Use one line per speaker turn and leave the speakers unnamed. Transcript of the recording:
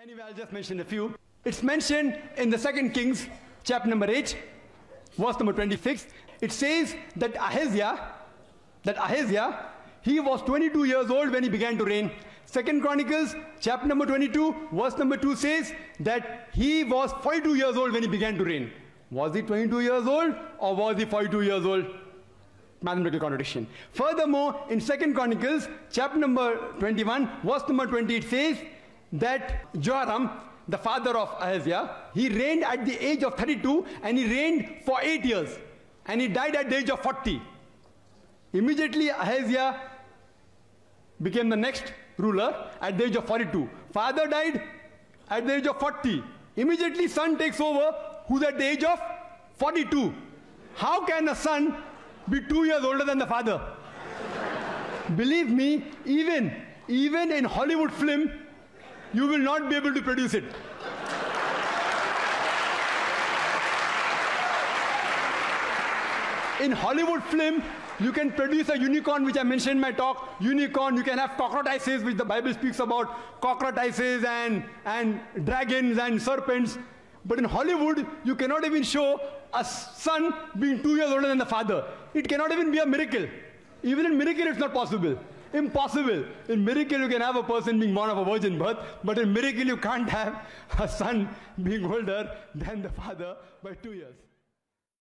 Anyway, I'll just mention a few. It's mentioned in the 2 Kings, chapter number 8, verse number 26. It says that Ahaziah, he was 22 years old when he began to reign. 2 Chronicles, chapter number 22, verse number 2 says that he was 42 years old when he began to reign. Was he 22 years old or was he 42 years old? Mathematical contradiction. Furthermore, in 2 Chronicles, chapter number 21, verse number 20, it says that Joram, the father of Ahaziah, he reigned at the age of 32 and he reigned for 8 years. And he died at the age of 40. Immediately Ahaziah became the next ruler at the age of 42. Father died at the age of 40. Immediately son takes over, who's at the age of 42. How can a son be 2 years older than the father? Believe me, even in Hollywood film, you will not be able to produce it. In Hollywood film, you can produce a unicorn, which I mentioned in my talk. Unicorn, you can have cockroaches, which the Bible speaks about, cockroaches and dragons and serpents. But in Hollywood, you cannot even show a son being 2 years older than the father. It cannot even be a miracle. Even in miracle, it's not possible. Impossible. In miracle, you can have a person being born of a virgin birth, but in miracle, you can't have a son being older than the father by 2 years.